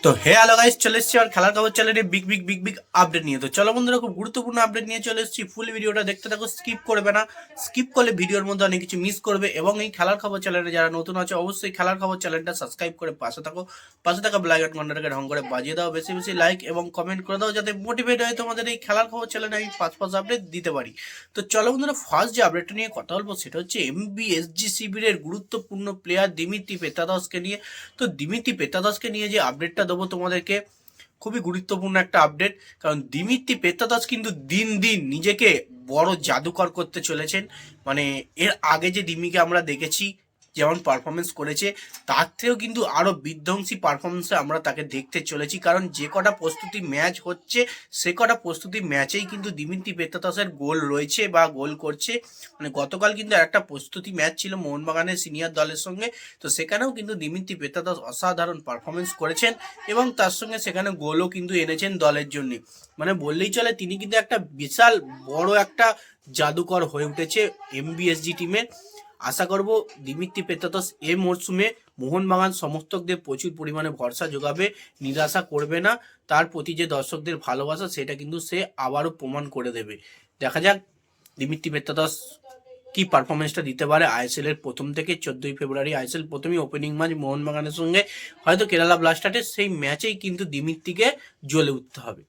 তো হে hello guys, চলে এসেছি আর খেলার খবর চ্যানেলে বিগ আপডেট নিয়ে। তো চলো বন্ধুরা, খুব গুরুত্বপূর্ণ আপডেট নিয়ে চলে এসেছি। ফুল ভিডিওটা দেখতে থাকো, স্কিপ করবে না। স্কিপ করলে ভিডিওর মধ্যে অনেক কিছু মিস করবে। এবং এই খেলার খবর চ্যানেলে যারা নতুন আছে, অবশ্যই খেলার খবর চ্যানেলটা সাবস্ক্রাইব করে পাশে থাকো। পাশে থাকা বেল আইকন ঘন্টাটাকে ঢং করে বাজিয়ে দাও। বেশি বেশি লাইক এবং কমেন্ট করে দাও, যাতে মোটিভেট হয় তোমাদের এই খেলার খবর চ্যানেলে আমি পাঁচ আপডেট দিতে পারি। তো চলো বন্ধুরা, ফার্স্ট যে আপডেটটা নিয়ে কথা বলবো সেটা হচ্ছে এমবিএসজি শিবিরের গুরুত্বপূর্ণ প্লেয়ার দিমিত্রি পেত্রাদাসকে নিয়ে। তো দিমিত্রি পেত্রাদাসকে নিয়ে যে আপডেটটা দেবো তোমাদেরকে, খুবই গুরুত্বপূর্ণ একটা আপডেট। কারণ দিমিত্রি পেত্রাদাস কিন্তু দিন দিন নিজেকে বড় জাদুকর করতে চলেছেন। মানে এর আগে যে দিমিকে আমরা দেখেছি যেমন পারফরমেন্স করেছে, তার থেকেও কিন্তু আরো বিধ্বংসী পারফরমেন্সে আমরা তাকে দেখতে চলেছি। কারণ যে কটা প্রস্তুতি ম্যাচ হচ্ছে, সে কটা প্রস্তুতি ম্যাচেই কিন্তু দিমিত্রি পেত্রাদাসের গোল রয়েছে বা গোল করছে। মানে গতকাল কিন্তু একটা প্রস্তুতি ম্যাচ ছিল মোহনবাগানের সিনিয়র দলের সঙ্গে। তো সেখানেও কিন্তু দিমিত্রি পেত্রাদাস অসাধারণ পারফরমেন্স করেছেন এবং তার সঙ্গে সেখানে গোলও কিন্তু এনেছেন দলের জন্য। মানে বললেই চলে, তিনি কিন্তু একটা বিশাল বড় একটা জাদুকর হয়ে উঠেছে এমবিএসজি টিমের। আশা করব দিমিত্রি পেত্রাদাস এই মরশুমে মোহনবাগান সমর্থকদের প্রচুর পরিমাণে ভরসা যোগাবে, নিরাশা করবে না। তার প্রতি যে দর্শকদের ভালোবাসা, সেটা কিন্তু সে আবারও প্রমাণ করে দেবে। দেখা যাক দিমিত্রি পেত্রাদাস কি পারফরমেন্সটা দিতে পারে আইএসএল এর প্রথম থেকে। 14ই ফেব্রুয়ারি আইএসএল প্রথমেই ওপেনিং ম্যাচ মোহনবাগানের সঙ্গে, হয়তো কেরালা ব্লাস্টার্সের, সেই ম্যাচেই কিন্তু দিমিত্রিকে জ্বলে উঠতে হবে।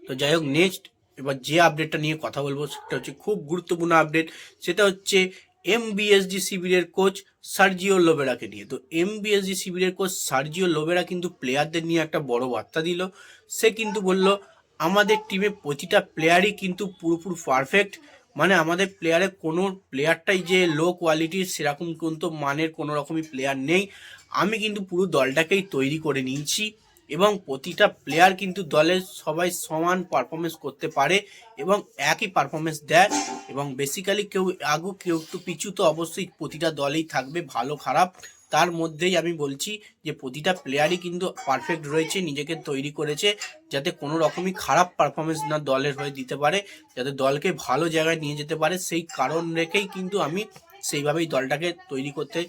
তো যাই হোক, নেক্সট এবার যে আপডেটটা নিয়ে কথা বলবো সেটা হচ্ছে খুব গুরুত্বপূর্ণ আপডেট। সেটা হচ্ছে এমবিএসজি শিবিরের কোচ সার্জিও লোবেরাকে নিয়ে। তো এমবিএসজি শিবিরের কোচ সার্জিও লোবেরা কিন্তু প্লেয়ারদের নিয়ে একটা বড় বার্তা দিল। সে কিন্তু বলল, আমাদের টিমে প্রতিটা প্লেয়ারই কিন্তু পুরোপুরি পারফেক্ট। মানে আমাদের প্লেয়ারে কোনো প্লেয়ারটাই যে লো কোয়ালিটির সেরকম কিন্তু মানের কোনো রকমই প্লেয়ার নেই। আমি কিন্তু পুরো দলটাকেই তৈরি করে নিয়েছি এবং প্রতিটা প্লেয়ার কিন্তু দলের সবাই সমান পারফরমেন্স করতে পারে এবং একই পারফরমেন্স দেয়। এবং বেসিক্যালি কেউ আগু কেউ একটু পিছু তো অবশ্যই প্রতিটা দলেই থাকবে, ভালো খারাপ। তার মধ্যেই আমি বলছি যে প্রতিটা প্লেয়ারই কিন্তু পারফেক্ট রয়েছে, নিজেকে তৈরি করেছে যাতে কোনো রকমই খারাপ পারফরমেন্স না দলের হয়ে দিতে পারে, যাতে দলকে ভালো জায়গায় নিয়ে যেতে পারে। সেই কারণ রেখেই কিন্তু আমি সেইভাবেই দলটাকে তৈরি করতে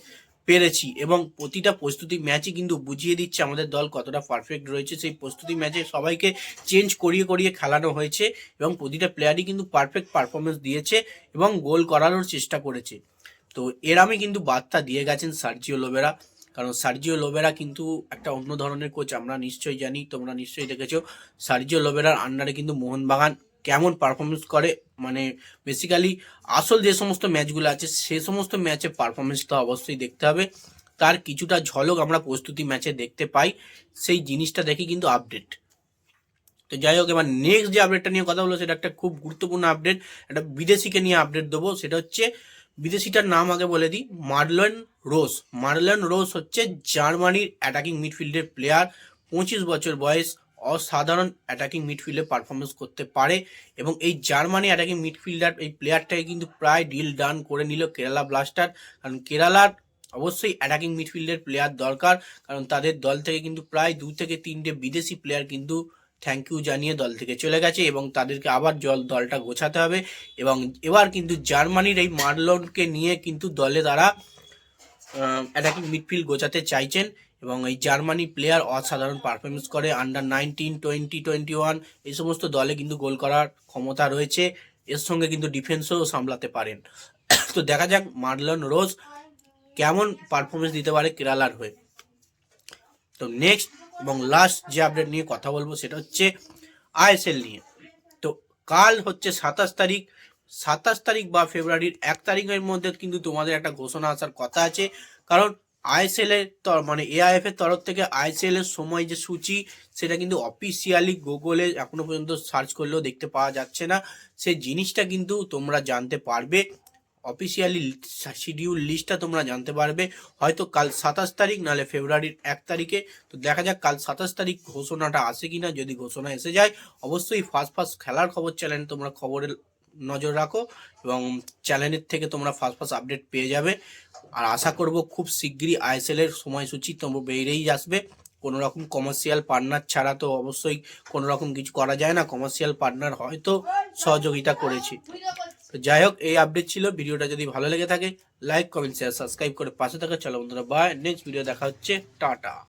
পেরেছি এবং প্রতিটা প্রস্তুতি ম্যাচই কিন্তু বুঝিয়ে দিচ্ছে আমাদের দল কতটা পারফেক্ট রয়েছে। সেই প্রস্তুতি ম্যাচে সবাইকে চেঞ্জ করিয়ে করিয়ে খেলানো হয়েছে এবং প্রতিটা প্লেয়ারই কিন্তু পারফেক্ট পারফরমেন্স দিয়েছে এবং গোল করানোর চেষ্টা করেছে। তো এর আমি কিন্তু বার্তা দিয়ে গেছেন সার্জিও লোবেরা। কারণ সার্জিও লোবেরা কিন্তু একটা অন্য ধরনের কোচ, আমরা নিশ্চয়ই জানি, তোমরা নিশ্চয়ই দেখেছো সার্জিও লোবেরার আন্ডারে কিন্তু মোহনবাগান কেমন পারফরমেন্স করে। মানে বেসিক্যালি আসল যে সমস্ত ম্যাচগুলো আছে সে সমস্ত ম্যাচে পারফরমেন্সটা অবশ্যই দেখতে হবে। তার কিছুটা ঝলক আমরা প্রস্তুতি ম্যাচে দেখতে পাই, সেই জিনিসটা দেখি কিন্তু আপডেট। তো যাই হোক, এবার নেক্সট যে আপডেটটা নিয়ে কথা বলবো সেটা একটা খুব গুরুত্বপূর্ণ আপডেট। একটা বিদেশিকে নিয়ে আপডেট দেবো। সেটা হচ্ছে, বিদেশিটার নাম আগে বলে দিই, মার্লন রোস। মার্লন রোস হচ্ছে জার্মানির অ্যাটাকিং মিডফিল্ডের প্লেয়ার। 25 বছর বয়স, অসাধারণ অ্যাটাকিং মিডফিল্ডে পারফরমেন্স করতে পারে এবং এই জার্মানি অ্যাটাকিং মিডফিল্ডার এই প্লেয়ারটাকে কিন্তু প্রায় ডিল ডান করে নিল কেরালা ব্লাস্টার। কারণ কেরালার অবশ্যই অ্যাটাকিং মিডফিল্ডের প্লেয়ার দরকার, কারণ তাদের দল থেকে কিন্তু প্রায় 2 থেকে 3টে বিদেশি প্লেয়ার কিন্তু থ্যাংক ইউ জানিয়ে দল থেকে চলে গেছে এবং তাদেরকে আবার দলটা গোছাতে হবে। এবং এবার কিন্তু জার্মানির এই মার্লনকে নিয়ে কিন্তু দলে তারা অ্যাটাকিং মিডফিল্ড গোছাতে চাইছেন এবং এই জার্মানি প্লেয়ার অসাধারণ পারফরমেন্স করে। আন্ডার 19, 20, 21 এই সমস্ত দলে কিন্তু গোল করার ক্ষমতা রয়েছে, এর সঙ্গে কিন্তু ডিফেন্সও সামলাতে পারেন। তো দেখা যাক মার্লন রোজ কেমন পারফরমেন্স দিতে পারে কেরালার হয়ে। তো নেক্সট এবং লাস্ট যে আপডেট নিয়ে কথা বলবো সেটা হচ্ছে আইএসএল নিয়ে। তো কাল হচ্ছে 27 তারিখ। 27 তারিখ বা ফেব্রুয়ারির 1 তারিখের মধ্যে কিন্তু তোমাদের একটা ঘোষণা আসার কথা আছে। কারণ আইএসএল এর মানে এআইএফ এর তরফ থেকে আইএসএল এর সময় যে সূচি, সেটা কিন্তু অফিসিয়ালি গুগলে এখনো পর্যন্ত সার্চ করলেও দেখতে পাওয়া যাচ্ছে না। সেই জিনিসটা কিন্তু তোমরা জানতে পারবে, অফিসিয়ালি শিডিউল লিস্টটা তোমরা জানতে পারবে হয়তো কাল 27 তারিখ, নাহলে ফেব্রুয়ারির 1 তারিখে। তো দেখা যাক কাল 27 তারিখ ঘোষণাটা আসে কিনা। যদি ঘোষণা এসে যায়, অবশ্যই ফার্স্ট খেলার খবর চ্যানেল তোমরা খবরের নজর রাখো এবং চ্যানেলের থেকে তোমরা ফার্স্ট আপডেট পেয়ে যাবে। আর আশা করব খুব শিগগিরই আইএসএল এর সময়সূচি তোমরা বেরিয়েই আসবে। কোনো রকম কমার্শিয়াল পার্টনার ছাড়া তো অবশ্যই কোনো রকম কিছু করা যায় না। কমার্শিয়াল পার্টনার হয়তো সহযোগিতা করেছে। তো যাই হোক, এই আপডেট ছিল। ভিডিওটা যদি ভালো লেগে থাকে, লাইক কমেন্ট শেয়ার সাবস্ক্রাইব করে পাশে থাকা। চলো বন্ধুরা, বাই। নেক্সট ভিডিও দেখা হচ্ছে, টাটা।